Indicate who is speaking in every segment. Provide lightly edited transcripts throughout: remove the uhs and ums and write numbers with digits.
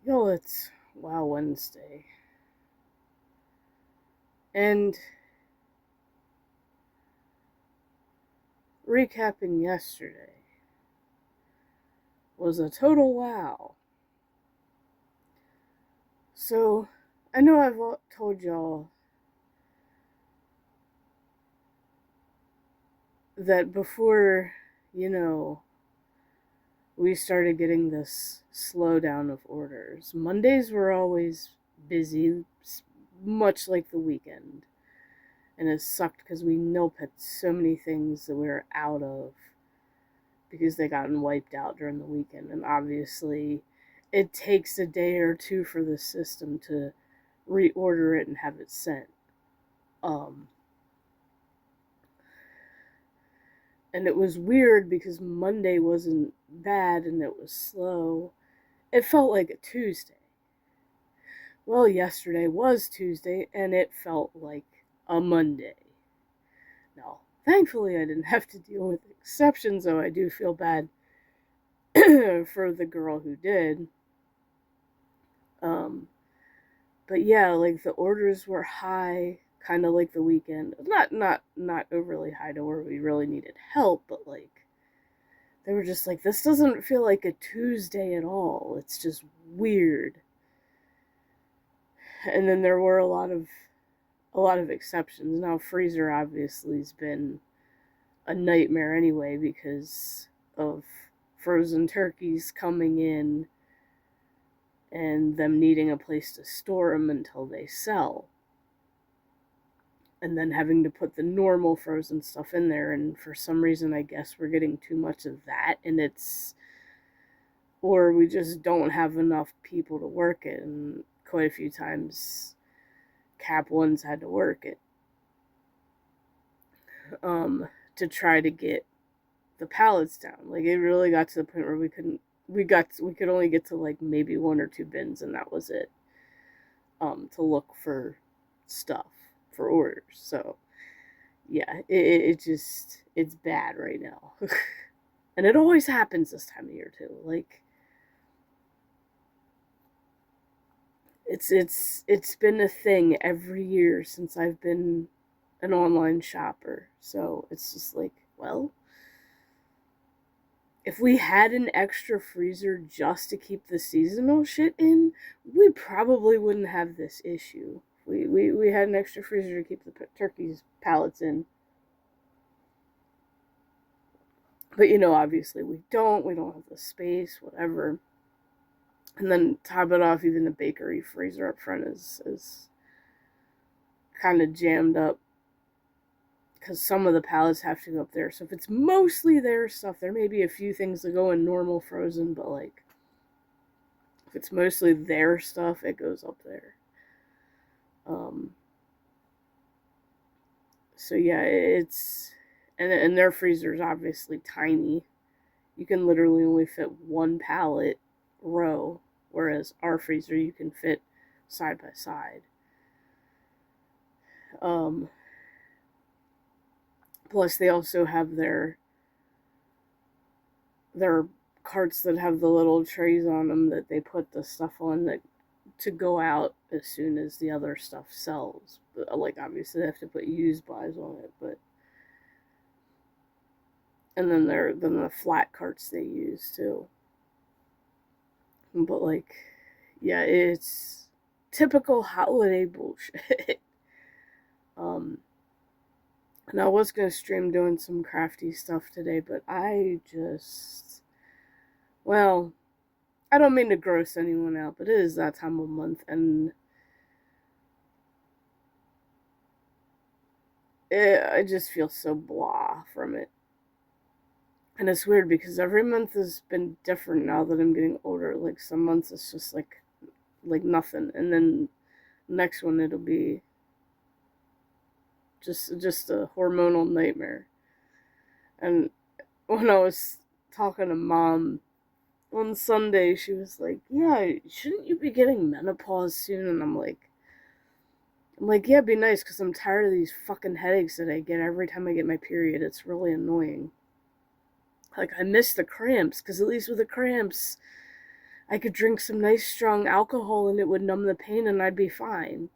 Speaker 1: Yo, it's Wow Wednesday. And recapping yesterday was a total wow. So, I know I've told y'all that before, you know, we started getting this slowdown of orders, Mondays were always busy, much like the weekend. And it sucked because we nilpit so many things that we were out of because they gotten wiped out during the weekend. And obviously, it takes a day or two for the system to reorder it and have it sent. Um, and it was weird because Monday wasn't bad and it was slow. It felt like a Tuesday. Well, yesterday was Tuesday and it felt like a Monday. Now, thankfully, I didn't have to deal with exceptions, though I do feel bad for the girl who did. Um, but yeah, like the orders were high, kind of like the weekend. Not overly high to where we really needed help, but like they were just like, this doesn't feel like a Tuesday at all. It's just weird. And then there were a lot of exceptions. Now freezer obviously has been a nightmare anyway because of frozen turkeys coming in and them needing a place to store them until they sell. And then having to put the normal frozen stuff in there. And for some reason, I guess we're getting too much of that. Or we just don't have enough people to work it. And quite a few times, Cap One's had to work it to try to get the pallets down. Like it really got to the point where we could only get to like maybe one or two bins, and that was it. To look for stuff for orders. So yeah, it's bad right now, and it always happens this time of year too. Like it's been a thing every year since I've been an online shopper. So it's just like, well, if we had an extra freezer just to keep the seasonal shit in, we probably wouldn't have this issue. We had an extra freezer to keep the turkeys pallets in. But obviously we don't. We don't have the space, whatever. And then top it off, even the bakery freezer up front is kind of jammed up because some of the pallets have to go up there. So if it's mostly their stuff, there may be a few things that go in normal frozen, but like if it's mostly their stuff, it goes up there. Um, so yeah, and their freezer is obviously tiny. You can literally only fit one pallet row, whereas our freezer you can fit side by side. Um, Plus, they also have their carts that have the little trays on them that they put the stuff on that to go out as soon as the other stuff sells. But, like obviously, they have to put used buys on it, but and then the flat carts they use too. But like, yeah, it's typical holiday bullshit. um, and I was gonna stream doing some crafty stuff today, but well, I don't mean to gross anyone out, but it is that time of month, and I just feel so blah from it. And it's weird because every month has been different now that I'm getting older. Like some months it's just like nothing, and then next one it'll be just a hormonal nightmare. And when I was talking to mom on Sunday, she was like, "Yeah, shouldn't you be getting menopause soon?" And I'm like, yeah, it'd be nice because I'm tired of these fucking headaches that I get every time I get my period. It's really annoying. Like, I miss the cramps because at least with the cramps, I could drink some nice strong alcohol and it would numb the pain and I'd be fine.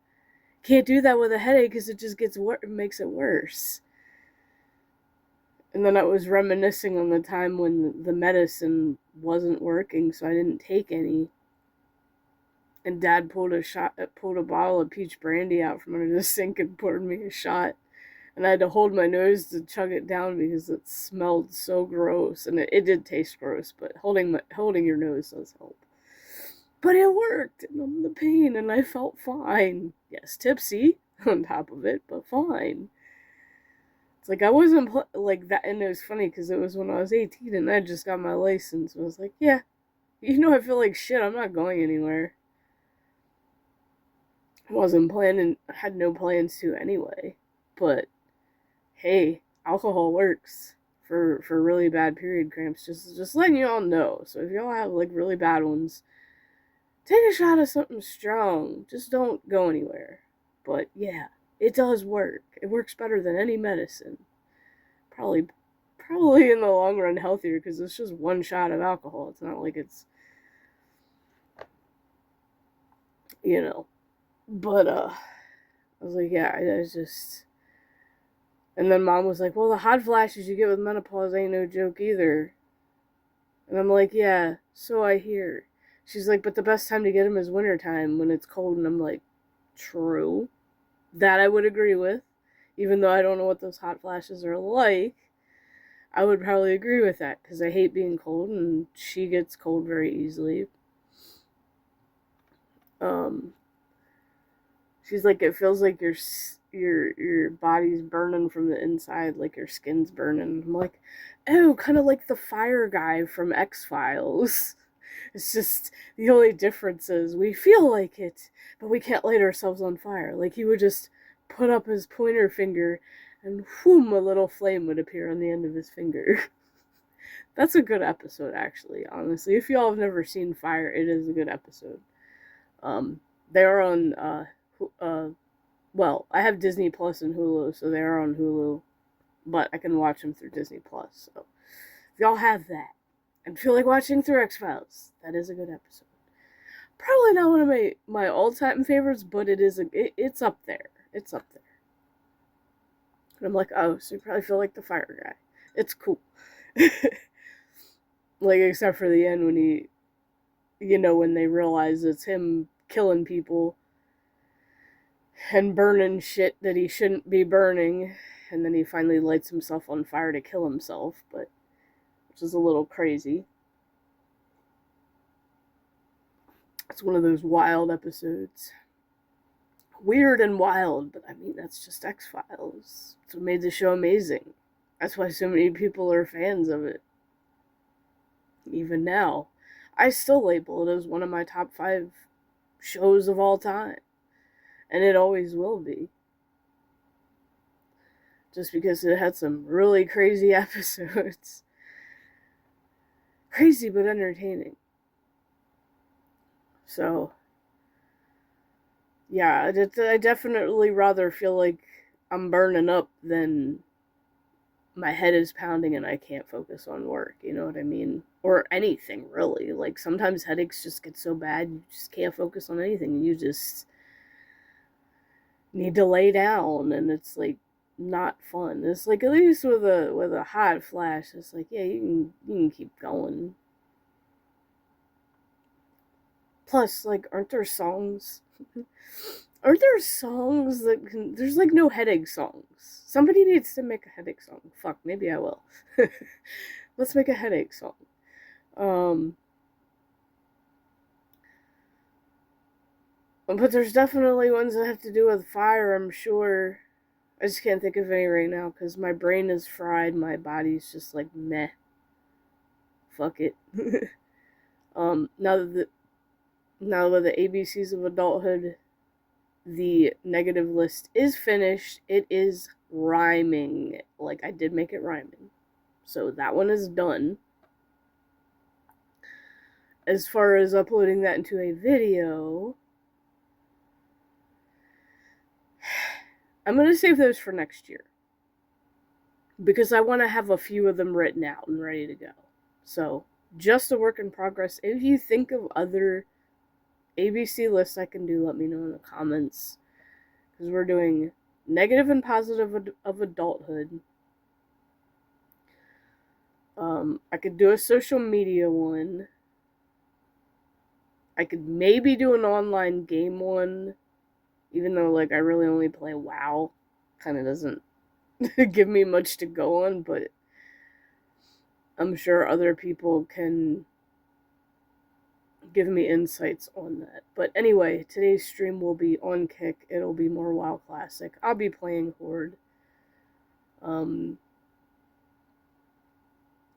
Speaker 1: Can't do that with a headache because it just makes it worse. And then I was reminiscing on the time when the medicine wasn't working, so I didn't take any. And Dad pulled a bottle of peach brandy out from under the sink and poured me a shot. And I had to hold my nose to chug it down because it smelled so gross, and it did taste gross. But holding your nose does help. But it worked, and numbed the pain, and I felt fine. Yes, tipsy on top of it, but fine. It's like I wasn't like that, and it was funny because it was when I was 18 and I just got my license. I was like, yeah, I feel like shit. I'm not going anywhere. I wasn't planning, had no plans to anyway. But hey, alcohol works for really bad period cramps. Just letting you all know. So if y'all have like really bad ones, take a shot of something strong. Just don't go anywhere. But yeah, it does work. It works better than any medicine. Probably in the long run healthier because it's just one shot of alcohol. It's not like it's, But I was like, yeah, I just. And then Mom was like, well, the hot flashes you get with menopause ain't no joke either. And I'm like, yeah, so I hear. She's like, but the best time to get them is wintertime when it's cold. And I'm like, true. That I would agree with. Even though I don't know what those hot flashes are like, I would probably agree with that because I hate being cold and she gets cold very easily. She's like, it feels like your body's burning from the inside, like your skin's burning. I'm like, oh, kind of like the fire guy from X-Files. It's just the only difference is we feel like it, but we can't light ourselves on fire. Like he would just put up his pointer finger and whoom, a little flame would appear on the end of his finger. That's a good episode, actually, honestly. If y'all have never seen Fire, it is a good episode. They're on, well, I have Disney Plus and Hulu, so they're on Hulu, but I can watch them through Disney Plus. So if y'all have that and feel like watching through X-Files, that is a good episode. Probably not one of my all-time favorites, but it's up there. It's up there. And I'm like, oh, so you probably feel like the fire guy. It's cool. Like, except for the end when when they realize it's him killing people and burning shit that he shouldn't be burning, and then he finally lights himself on fire to kill himself, but which is a little crazy. It's one of those wild episodes. Weird and wild, but I mean, that's just X-Files. It's what made the show amazing. That's why so many people are fans of it. Even now. I still label it as one of my top 5 shows of all time. And it always will be. Just because it had some really crazy episodes. Crazy but entertaining. So, yeah, I definitely rather feel like I'm burning up than my head is pounding and I can't focus on work, you know what I mean? Or anything, really. Like, sometimes headaches just get so bad, you just can't focus on anything. You just need to lay down, and it's, like, not fun. It's like, at least with a hot flash, it's like, yeah, you can keep going. Plus, like, aren't there songs that can... There's, like, no headache songs. Somebody needs to make a headache song. Fuck, maybe I will. Let's make a headache song. But there's definitely ones that have to do with fire, I'm sure. I just can't think of any right now, because my brain is fried, my body's just like, meh. Fuck it. Now that the ABCs of adulthood, the negative list is finished. It is rhyming. Like, I did make it rhyming. So that one is done. As far as uploading that into a video, I'm going to save those for next year. Because I want to have a few of them written out and ready to go. So just a work in progress. If you think of other ABC lists I can do, let me know in the comments. Because we're doing negative and positive of adulthood. I could do a social media one. I could maybe do an online game one. Even though, like, I really only play WoW. Kind of doesn't give me much to go on, but I'm sure other people can give me insights on that. But anyway, today's stream will be on Kick. It'll be more WoW Classic. I'll be playing Horde.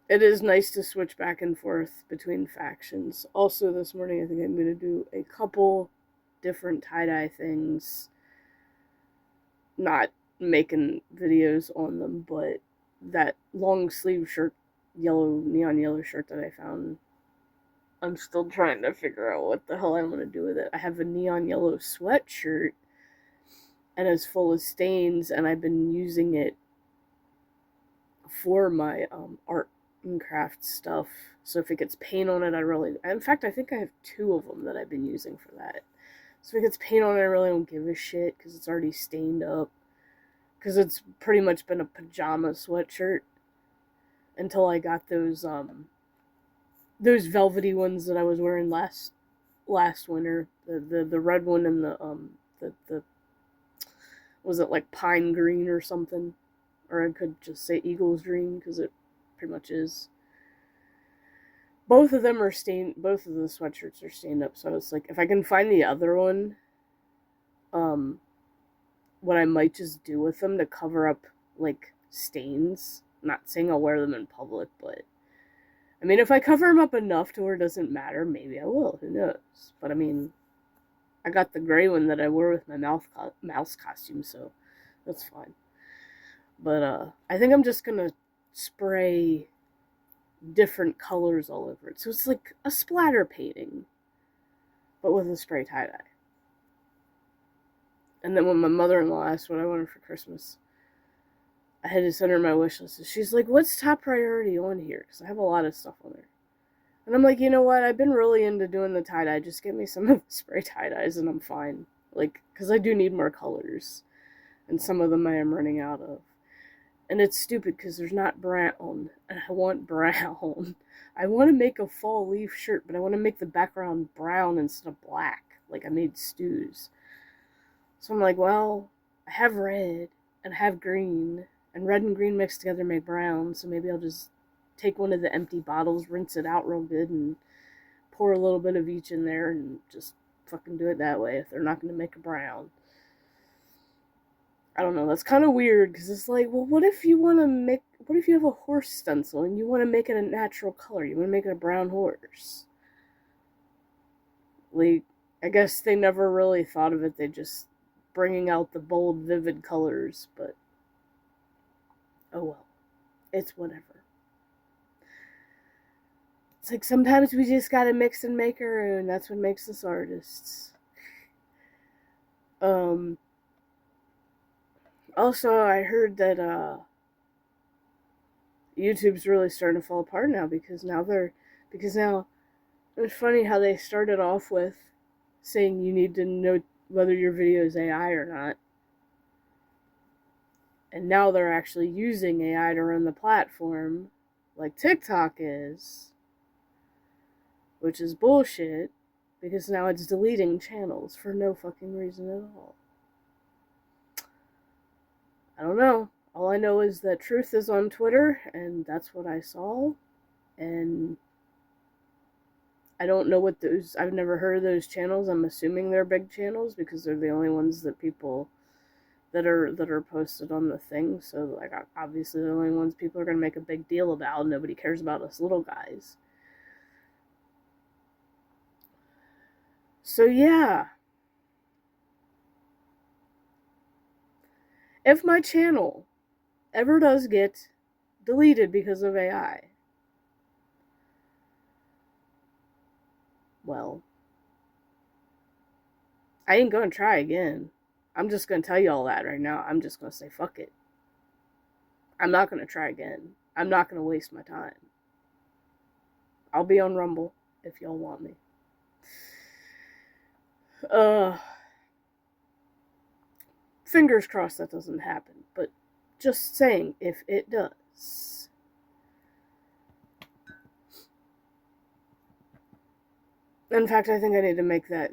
Speaker 1: It is nice to switch back and forth between factions. Also, this morning I think I'm going to do a couple different tie-dye things. Not making videos on them, but that long sleeve shirt, neon yellow shirt that I found, I'm still trying to figure out what the hell I want to do with it. I have a neon yellow sweatshirt, and it's full of stains, and I've been using it for my art and craft stuff. So if it gets paint on it, in fact, I think I have 2 of them that I've been using for that. So if it gets paint on it, I really don't give a shit, because it's already stained up. Because it's pretty much been a pajama sweatshirt until I got those velvety ones that I was wearing last winter. The red one and the was it like pine green or something? Or I could just say Eagles green, because it pretty much is. Both of them are stained. Both of the sweatshirts are stained up. So it's like, if I can find the other one, what I might just do with them to cover up, like, stains. I'm not saying I'll wear them in public, but I mean, if I cover them up enough to where it doesn't matter, maybe I will. Who knows? But I mean, I got the gray one that I wore with my mouse costume, so that's fine. But I think I'm just gonna spray different colors all over it. So it's like a splatter painting, but with a spray tie-dye. And then when my mother-in-law asked what I wanted for Christmas, I had to send her my wish list. She's like, what's top priority on here? Because I have a lot of stuff on there. And I'm like, you know what? I've been really into doing the tie-dye. Just get me some of the spray tie-dyes and I'm fine. Like, because I do need more colors. And some of them I am running out of. And it's stupid because there's not brown. And I want brown. I want to make a fall leaf shirt, but I want to make the background brown instead of black. Like I made Stu's. So I'm like, well, I have red and I have green. And red and green mixed together make brown. So maybe I'll just take one of the empty bottles, rinse it out real good, and pour a little bit of each in there and just fucking do it that way if they're not going to make a brown. I don't know, that's kind of weird, because it's like, well, what if you have a horse stencil and you want to make it a natural color? You want to make it a brown horse? Like, I guess they never really thought of it. They just bringing out the bold, vivid colors, but oh well. It's whatever. It's like sometimes we just gotta mix and make our own. That's what makes us artists. Also, I heard that YouTube's really starting to fall apart now because now it's funny how they started off with saying you need to know whether your video is AI or not. And now they're actually using AI to run the platform, like TikTok is, which is bullshit, because now it's deleting channels for no fucking reason at all. I don't know. All I know is that Truth is on Twitter, and that's what I saw. And I don't know what I've never heard of those channels. I'm assuming they're big channels because they're the only ones that people that are posted on the thing. So, like, obviously the only ones people are going to make a big deal about. Nobody cares about us little guys. So, yeah. If my channel ever does get deleted because of AI, well, I ain't gonna try again. I'm just gonna tell you all that right now. I'm just gonna say fuck it. I'm not gonna try again. I'm not gonna waste my time. I'll be on Rumble if y'all want me. Fingers crossed that doesn't happen, but just saying, if it does. In fact, I think I need to make that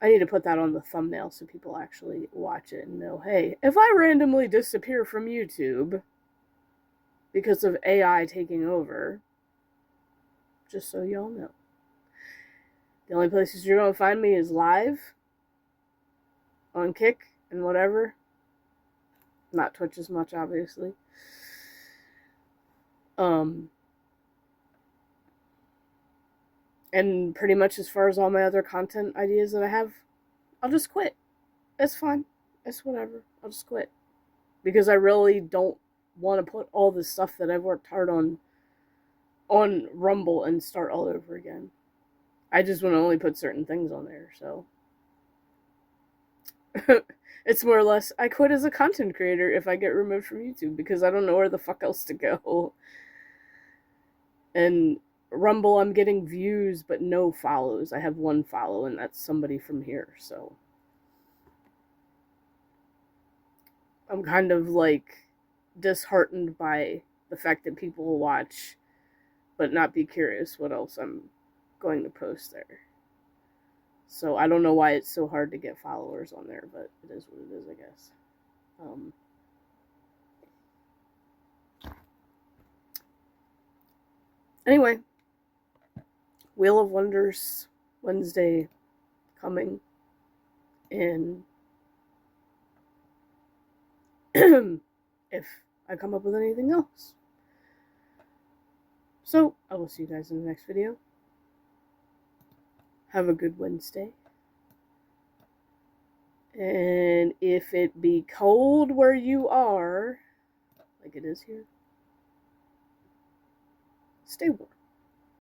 Speaker 1: I need to put that on the thumbnail so people actually watch it and know, hey, if I randomly disappear from YouTube because of AI taking over, just so y'all know. The only places you're going to find me is live, on Kick, and whatever. Not Twitch as much, obviously. And pretty much as far as all my other content ideas that I have, I'll just quit. It's fine. It's whatever. I'll just quit. Because I really don't want to put all the stuff that I've worked hard on Rumble and start all over again. I just want to only put certain things on there, so. It's more or less, I quit as a content creator if I get removed from YouTube because I don't know where the fuck else to go. And Rumble, I'm getting views but no follows. I have 1 follow, and that's somebody from here, so. I'm kind of like disheartened by the fact that people will watch but not be curious what else I'm going to post there. So I don't know why it's so hard to get followers on there, but it is what it is, I guess. Anyway, Wheel of Wonders Wednesday coming, and if I come up with anything else. So, I will see you guys in the next video. Have a good Wednesday. And if it be cold where you are, like it is here, stay warm.